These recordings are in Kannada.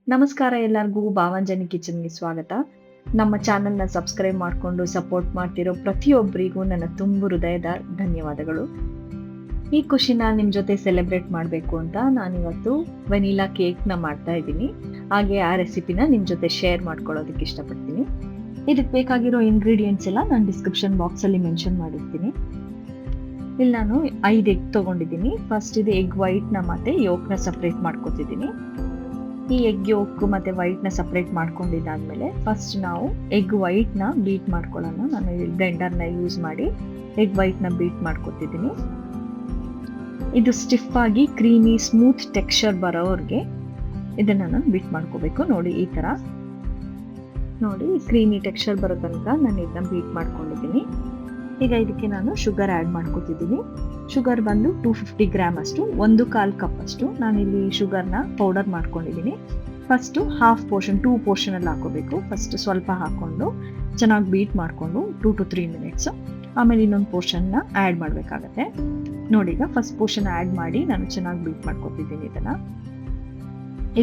ನಮಸ್ಕಾರ ಎಲ್ಲರಿಗೂ ಭಾವಂಜನಿ ಕಿಚನ್ಗೆ ಸ್ವಾಗತ. ನಮ್ಮ ಚಾನೆಲ್‌ನ ಸಬ್ಸ್ಕ್ರೈಬ್ ಮಾಡ್ಕೊಂಡು ಸಪೋರ್ಟ್ ಮಾಡ್ತಿರೋ ಪ್ರತಿಯೊಬ್ಬರಿಗೂ ನನ್ನ ತುಂಬು ಹೃದಯದ ಧನ್ಯವಾದಗಳು. ಈ ಖುಷಿನ ನಿಮ್ ಜೊತೆ ಸೆಲೆಬ್ರೇಟ್ ಮಾಡಬೇಕು ಅಂತ ನಾನಿವತ್ತು ವೆನಿಲಾ ಕೇಕ್‌ನ ಮಾಡ್ತಾ ಇದ್ದೀನಿ. ಹಾಗೆ ಆ ರೆಸಿಪಿನ ನಿಮ್ ಜೊತೆ ಶೇರ್ ಮಾಡ್ಕೊಳ್ಳೋದಕ್ಕೆ ಇಷ್ಟಪಡ್ತೀನಿ. ಇದಕ್ಕೆ ಬೇಕಾಗಿರೋ ಇಂಗ್ರೀಡಿಯೆಂಟ್ಸ್ ಎಲ್ಲ ನಾನು ಡಿಸ್ಕ್ರಿಪ್ಷನ್ ಬಾಕ್ಸಲ್ಲಿ ಮೆನ್ಷನ್ ಮಾಡಿರ್ತೀನಿ. ಇಲ್ಲಿ ನಾನು 5 ಎಗ್ ತಗೊಂಡಿದ್ದೀನಿ. ಫಸ್ಟ್ ಇದು ಎಗ್ ವೈಟ್‌ನ ಮತ್ತೆ ಯೋಕ್‌ನ ಸಪ್ರೇಟ್ ಮಾಡ್ಕೊತಿದ್ದೀನಿ. ಈ ಎಗ್ ಯೋಕ್ ಮತ್ತೆ ವೈಟ್‌ನ ಸಪ್ರೇಟ್ ಮಾಡ್ಕೊಂಡಿದ್ದಾದ್ಮೇಲೆ ಫಸ್ಟ್ ನಾವು ಎಗ್ ವೈಟ್‌ನ ಬೀಟ್ ಮಾಡ್ಕೊಳ್ಳೋಣ. ನಾನು ಬ್ಲೆಂಡರ್‌ನ ಯೂಸ್ ಮಾಡಿ ಎಗ್ ವೈಟ್‌ನ ಬೀಟ್ ಮಾಡ್ಕೊತಿದ್ದೀನಿ. ಇದು ಸ್ಟಿಫ್ ಆಗಿ ಕ್ರೀಮಿ ಸ್ಮೂತ್ ಟೆಕ್ಸ್ಚರ್ ಬರೋವರೆಗೆ ಇದನ್ನ ನಾನು ಬೀಟ್ ಮಾಡ್ಕೋಬೇಕು. ನೋಡಿ ಈ ತರ ನೋಡಿ ಕ್ರೀಮಿ ಟೆಕ್ಸ್ಚರ್ ಬರೋ ತನಕ ನಾನು ಇದನ್ನ ಬೀಟ್ ಮಾಡ್ಕೊಂಡಿದ್ದೀನಿ. ಈಗ ಇದಕ್ಕೆ ನಾನು ಶುಗರ್ ಆ್ಯಡ್ ಮಾಡ್ಕೊತಿದ್ದೀನಿ. ಶುಗರ್ ಬಂದು 250 ಗ್ರಾಮ್ ಅಷ್ಟು, 1/4 ಕಪ್ ಅಷ್ಟು ನಾನಿಲ್ಲಿ ಶುಗರ್ನ ಪೌಡರ್ ಮಾಡ್ಕೊಂಡಿದ್ದೀನಿ. ಫಸ್ಟು ಹಾಫ್ ಪೋರ್ಷನ್ 2 ಪೋರ್ಷನಲ್ಲಿ ಹಾಕೋಬೇಕು. ಫಸ್ಟ್ ಸ್ವಲ್ಪ ಹಾಕ್ಕೊಂಡು ಚೆನ್ನಾಗಿ ಬೀಟ್ ಮಾಡಿಕೊಂಡು 2 to 3 ಮಿನಿಟ್ಸ್ ಆಮೇಲೆ ಇನ್ನೊಂದು ಪೋರ್ಷನ್ನ ಆ್ಯಡ್ ಮಾಡಬೇಕಾಗತ್ತೆ. ನೋಡಿ ಈಗ ಫಸ್ಟ್ ಪೋರ್ಷನ್ ಆ್ಯಡ್ ಮಾಡಿ ನಾನು ಚೆನ್ನಾಗಿ ಬೀಟ್ ಮಾಡ್ಕೊತಿದ್ದೀನಿ ಇದನ್ನು.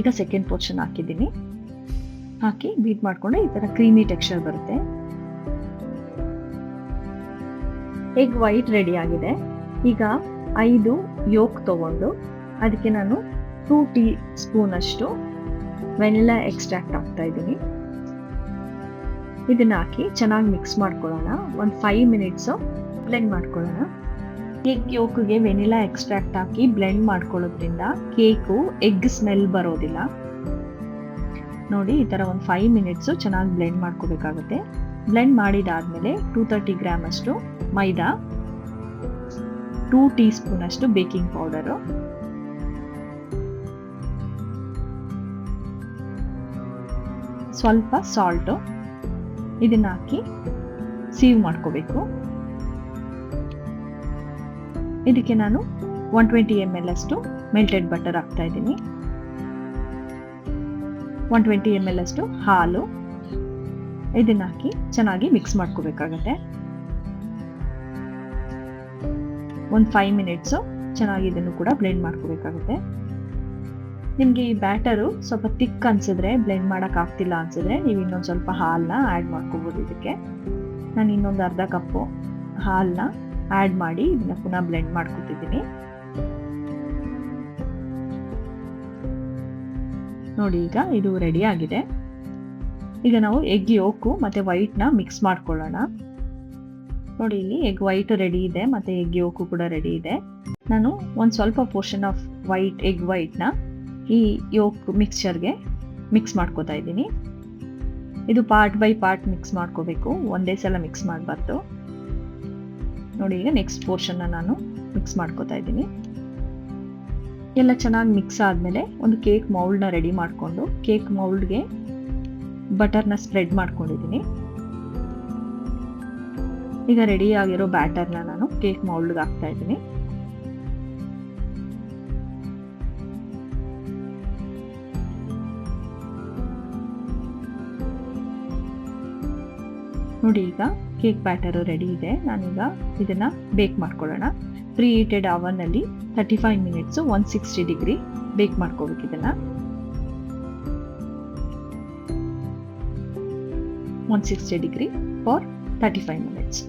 ಈಗ ಸೆಕೆಂಡ್ ಪೋರ್ಷನ್ ಹಾಕಿದ್ದೀನಿ. ಹಾಕಿ ಬೀಟ್ ಮಾಡಿಕೊಂಡೆ ಈ ಥರ ಕ್ರೀಮಿ ಟೆಕ್ಸ್ಚರ್ ಬರುತ್ತೆ. ಎಗ್ ವೈಟ್ ರೆಡಿ ಆಗಿದೆ. ಈಗ 5 ಯೋಕ್ ತಗೊಂಡು ಅದಕ್ಕೆ ನಾನು 2 ಟೀ ಸ್ಪೂನ್ ಅಷ್ಟು ವೆನಿಲಾ ಎಕ್ಸ್ಟ್ರಾಕ್ಟ್ ಹಾಕ್ತಾ ಇದ್ದೀನಿ. ಇದನ್ನ ಹಾಕಿ ಚೆನ್ನಾಗಿ ಮಿಕ್ಸ್ ಮಾಡ್ಕೊಳ್ಳೋಣ. ಒಂದು 5 ಮಿನಿಟ್ಸು ಬ್ಲೆಂಡ್ ಮಾಡ್ಕೊಳ್ಳೋಣ. ಎಗ್ ಯೋಕ್ಗೆ ವೆನಿಲಾ ಎಕ್ಸ್ಟ್ರಾಕ್ಟ್ ಹಾಕಿ ಬ್ಲೆಂಡ್ ಮಾಡ್ಕೊಳ್ಳೋದ್ರಿಂದ ಕೇಕು ಎಗ್ ಸ್ಮೆಲ್ ಬರೋದಿಲ್ಲ. ನೋಡಿ ಈ ಥರ ಒಂದು 5 ಮಿನಿಟ್ಸು ಚೆನ್ನಾಗಿ ಬ್ಲೆಂಡ್ ಮಾಡ್ಕೋಬೇಕಾಗುತ್ತೆ. ಬ್ಲೆಂಡ್ ಮಾಡಿದಾದ್ಮೇಲೆ 230 ಗ್ರಾಮ್ ಅಷ್ಟು ಮೈದಾ, 2 ಟೀ ಸ್ಪೂನ್ ಅಷ್ಟು ಬೇಕಿಂಗ್ ಪೌಡರು, ಸ್ವಲ್ಪ ಸಾಲ್ಟು ಇದನ್ನ ಹಾಕಿ ಸೀವ್ ಮಾಡ್ಕೋಬೇಕು. ಇದಕ್ಕೆ ನಾನು 120 ml ಅಷ್ಟು ಮೆಲ್ಟೆಡ್ ಬಟರ್ ಹಾಕ್ತಾ ಇದ್ದೀನಿ. 120 ml ಅಷ್ಟು ಹಾಲು ಇದನ್ನ ಹಾಕಿ ಚೆನ್ನಾಗಿ ಮಿಕ್ಸ್ ಮಾಡ್ಕೋಬೇಕಾಗತ್ತೆ. ಒಂದು 5 ಮಿನಿಟ್ಸು ಚೆನ್ನಾಗಿ ಇದನ್ನು ಕೂಡ ಬ್ಲೆಂಡ್ ಮಾಡ್ಕೋಬೇಕಾಗುತ್ತೆ. ನಿಮಗೆ ಈ ಬ್ಯಾಟರು ಸ್ವಲ್ಪ ತಿಕ್ ಅನ್ಸಿದ್ರೆ, ಬ್ಲೆಂಡ್ ಮಾಡೋಕ್ಕಾಗ್ತಿಲ್ಲ ಅನ್ಸಿದ್ರೆ ನೀವು ಇನ್ನೊಂದು ಸ್ವಲ್ಪ ಹಾಲನ್ನ ಆ್ಯಡ್ ಮಾಡ್ಕೋಬೋದು. ಇದಕ್ಕೆ ನಾನು ಇನ್ನೊಂದು ಅರ್ಧ ಕಪ್ಪು ಹಾಲನ್ನ ಆ್ಯಡ್ ಮಾಡಿ ಇದನ್ನ ಪುನಃ ಬ್ಲೆಂಡ್ ಮಾಡ್ಕೊತಿದ್ದೀನಿ. ನೋಡಿ ಈಗ ಇದು ರೆಡಿ ಆಗಿದೆ. ಈಗ ನಾವು ಎಗ್ ಯೋಕು ಮತ್ತು ವೈಟ್ನ ಮಿಕ್ಸ್ ಮಾಡ್ಕೊಳ್ಳೋಣ. ನೋಡಿ ಇಲ್ಲಿ ಎಗ್ ವೈಟ್ ರೆಡಿ ಇದೆ ಮತ್ತು ಎಗ್ ಯೋಕು ಕೂಡ ರೆಡಿ ಇದೆ. ನಾನು ಒಂದು ಸ್ವಲ್ಪ ಪೋರ್ಷನ್ ಆಫ್ ಎಗ್ ವೈಟ್ನ ಈ ಯೋಕ್ ಮಿಕ್ಸ್ಚರ್ಗೆ ಮಿಕ್ಸ್ ಮಾಡ್ಕೋತಾ ಇದ್ದೀನಿ. ಇದು ಪಾರ್ಟ್ ಬೈ ಪಾರ್ಟ್ ಮಿಕ್ಸ್ ಮಾಡ್ಕೋಬೇಕು, ಒಂದೇ ಸಲ ಮಿಕ್ಸ್ ಮಾಡಬಾರ್ದು. ನೋಡಿ ಈಗ ನೆಕ್ಸ್ಟ್ ಪೋರ್ಷನ್ನ ನಾನು ಮಿಕ್ಸ್ ಮಾಡ್ಕೋತಾ ಇದ್ದೀನಿ. ಎಲ್ಲ ಚೆನ್ನಾಗಿ ಮಿಕ್ಸ್ ಆದಮೇಲೆ ಒಂದು ಕೇಕ್ ಮೌಲ್ಡ್ನ ರೆಡಿ ಮಾಡಿಕೊಂಡು ಕೇಕ್ ಮೌಲ್ಡ್ಗೆ ಬಟರ್ನ ಸ್ಪ್ರೆಡ್ ಮಾಡ್ಕೊಂಡಿದ್ದೀನಿ. ಈಗ ರೆಡಿ ಆಗಿರೋ ಬ್ಯಾಟರ್ನ ನಾನು ಕೇಕ್ ಮೌಲ್ಡ್ಗೆ ಹಾಕ್ತಾ ಇದ್ದೀನಿ. ನೋಡಿ ಈಗ ಕೇಕ್ ಬ್ಯಾಟರು ರೆಡಿ ಇದೆ. ನಾನೀಗ ಇದನ್ನ ಬೇಕ್ ಮಾಡ್ಕೊಳ್ಳೋಣ. ಪ್ರೀ ಹೀಟೆಡ್ ಅವನ್ನಲ್ಲಿ 35 ಮಿನಿಟ್ಸು 160 ಡಿಗ್ರಿ ಬೇಕ್ ಮಾಡ್ಕೋಬೇಕು. ಇದನ್ನ 160 ಡಿಗ್ರಿ ಫಾರ್ 35 ಮಿನಿಟ್ಸ್.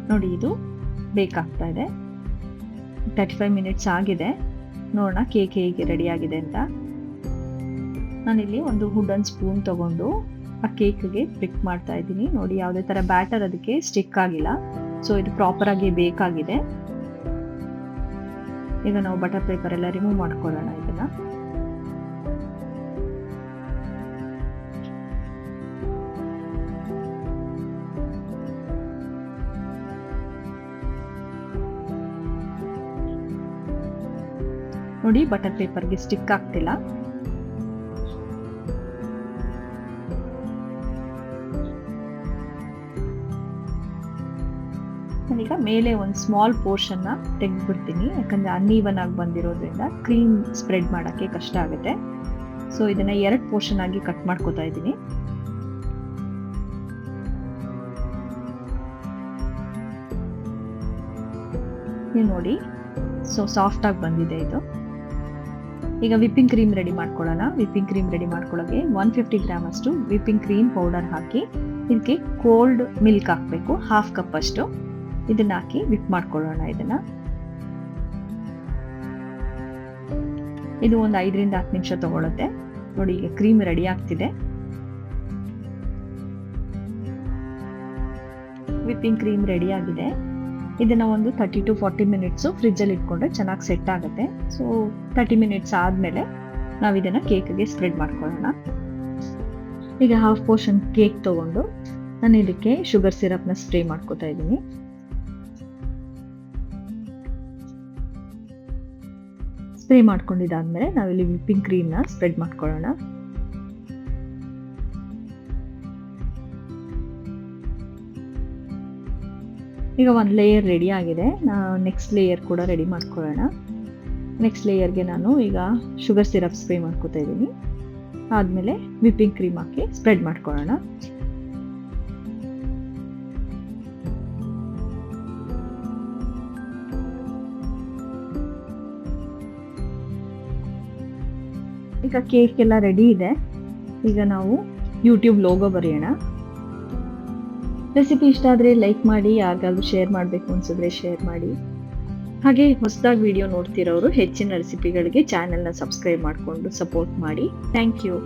ನೋಡಿ ಇದು ಬೇಕ್ ಆಗ್ತಾ ಇದೆ. 35 ಮಿನಿಟ್ಸ್ ಆಗಿದೆ. ನೋಡೋಣ ಕೇಕ್ ಹೇಗೆ ರೆಡಿ ಆಗಿದೆ ಅಂತ. ನಾನಿಲ್ಲಿ ಒಂದು ವುಡನ್ ಸ್ಪೂನ್ ತಗೊಂಡು ಆ ಕೇಕ್ಗೆ ಪ್ರಿಕ್ ಮಾಡ್ತಾ ಇದ್ದೀನಿ. ನೋಡಿ ಯಾವುದೇ ಥರ ಬ್ಯಾಟರ್ ಅದಕ್ಕೆ ಸ್ಟಿಕ್ ಆಗಿಲ್ಲ. ಸೊ ಇದು ಪ್ರಾಪರಾಗಿ ಬೇಕಾಗಿದೆ. ಈಗ ನಾವು ಬಟರ್ ಪೇಪರ್ ಎಲ್ಲ ರಿಮೂವ್ ಮಾಡ್ಕೊಳ್ಳೋಣ ಇದನ್ನ. ನೋಡಿ ಬಟರ್ ಪೇಪರ್ಗೆ ಸ್ಟಿಕ್ ಆಗ್ತಿಲ್ಲ. ನಾನೀಗ ಮೇಲೆ ಒಂದು ಸ್ಮಾಲ್ ಪೋರ್ಷನ್ನ ತೆಗೆದ್ಬಿಡ್ತೀನಿ, ಯಾಕಂದರೆ ಅನ್ಈವನ್ ಆಗಿ ಬಂದಿರೋದ್ರಿಂದ ಕ್ರೀಮ್ ಸ್ಪ್ರೆಡ್ ಮಾಡೋಕ್ಕೆ ಕಷ್ಟ ಆಗುತ್ತೆ. ಸೊ ಇದನ್ನು 2 ಪೋರ್ಷನ್ ಆಗಿ ಕಟ್ ಮಾಡ್ಕೋತಾ ಇದ್ದೀನಿ. ನೀವು ನೋಡಿ ಸೊ ಸಾಫ್ಟಾಗಿ ಬಂದಿದೆ ಇದು. ಈಗ ವಿಪ್ಪಿಂಗ್ ಕ್ರೀಮ್ ರೆಡಿ ಮಾಡ್ಕೊಳ್ಳೋಣ. ವಿಪ್ಪಿಂಗ್ ಕ್ರೀಮ್ ರೆಡಿ ಮಾಡ್ಕೊಳ್ಳೋಕೆ 150 ಗ್ರಾಮ್ ಅಷ್ಟು ವಿಪ್ಪಿಂಗ್ ಕ್ರೀಮ್ ಪೌಡರ್ ಹಾಕಿ ಇದಕ್ಕೆ ಕೋಲ್ಡ್ ಮಿಲ್ಕ್ ಹಾಕಬೇಕು, 1/2 ಕಪ್ ಅಷ್ಟು. ಇದನ್ನ ಹಾಕಿ ವಿಪ್ ಮಾಡ್ಕೊಳ್ಳೋಣ. ಇದು ಒಂದು 5 ರಿಂದ 10 ನಿಮಿಷ ತಗೊಳುತ್ತೆ. ನೋಡಿ, ಈಗ ಕ್ರೀಮ್ ರೆಡಿ ಆಗ್ತಿದೆ. ವಿಪ್ಪಿಂಗ್ ಕ್ರೀಮ್ ರೆಡಿ ಆಗಿದೆ. ಇದನ್ನ ಒಂದು 30 to 40 ಮಿನಿಟ್ಸು ಫ್ರಿಜ್ಜಲ್ಲಿ ಇಟ್ಕೊಂಡ್ರೆ ಚೆನ್ನಾಗಿ ಸೆಟ್ ಆಗುತ್ತೆ. ಸೊ 30 ಮಿನಿಟ್ಸ್ ಆದಮೇಲೆ ನಾವು ಇದನ್ನು ಕೇಕ್ಗೆ ಸ್ಪ್ರೆಡ್ ಮಾಡ್ಕೊಳ್ಳೋಣ. ಈಗ 1/2 ಪೋರ್ಷನ್ ಕೇಕ್ ತಗೊಂಡು ನಾನು ಇದಕ್ಕೆ ಶುಗರ್ ಸಿರಪ್ನ ಸ್ಪ್ರೇ ಮಾಡ್ಕೋತಾ ಇದ್ದೀನಿ. ಸ್ಪ್ರೇ ಮಾಡ್ಕೊಂಡಿದ್ದಾದ್ಮೇಲೆ ನಾವಿಲ್ಲಿ ವಿಪ್ಪಿಂಗ್ ಕ್ರೀಮ್ನ ಸ್ಪ್ರೆಡ್ ಮಾಡ್ಕೊಳ್ಳೋಣ. ಈಗ ಒಂದು ಲೇಯರ್ ರೆಡಿ ಆಗಿದೆ. ನೆಕ್ಸ್ಟ್ ಲೇಯರ್ ಕೂಡ ರೆಡಿ ಮಾಡ್ಕೊಳ್ಳೋಣ. ನೆಕ್ಸ್ಟ್ ಲೇಯರ್ಗೆ ನಾನು ಈಗ ಶುಗರ್ ಸಿರಪ್ ಸ್ಪ್ರೇ ಮಾಡ್ಕೋತಾ ಇದ್ದೀನಿ. ಆದಮೇಲೆ ವಿಪ್ಪಿಂಗ್ ಕ್ರೀಮ್ ಹಾಕಿ ಸ್ಪ್ರೆಡ್ ಮಾಡ್ಕೊಳ್ಳೋಣ. ಈಗ ಕೇಕ್ ಎಲ್ಲ ರೆಡಿ ಇದೆ. ಈಗ ನಾವು ಯೂಟ್ಯೂಬ್ ಲೋಗೋ ಬರೆಯೋಣ. ರೆಸಿಪಿ ಇಷ್ಟ ಆದರೆ ಲೈಕ್ ಮಾಡಿ, ಯಾರಿಗಾದ್ರೂ ಶೇರ್ ಮಾಡಬೇಕು ಅನ್ಸಿದ್ರೆ ಶೇರ್ ಮಾಡಿ. ಹಾಗೆ ಹೊಸದಾಗಿ ವಿಡಿಯೋ ನೋಡ್ತಿರೋರು ಹೆಚ್ಚಿನ ರೆಸಿಪಿಗಳಿಗೆ ಚಾನೆಲ್ನ ಸಬ್ಸ್ಕ್ರೈಬ್ ಮಾಡಿಕೊಂಡು ಸಪೋರ್ಟ್ ಮಾಡಿ. Thank you.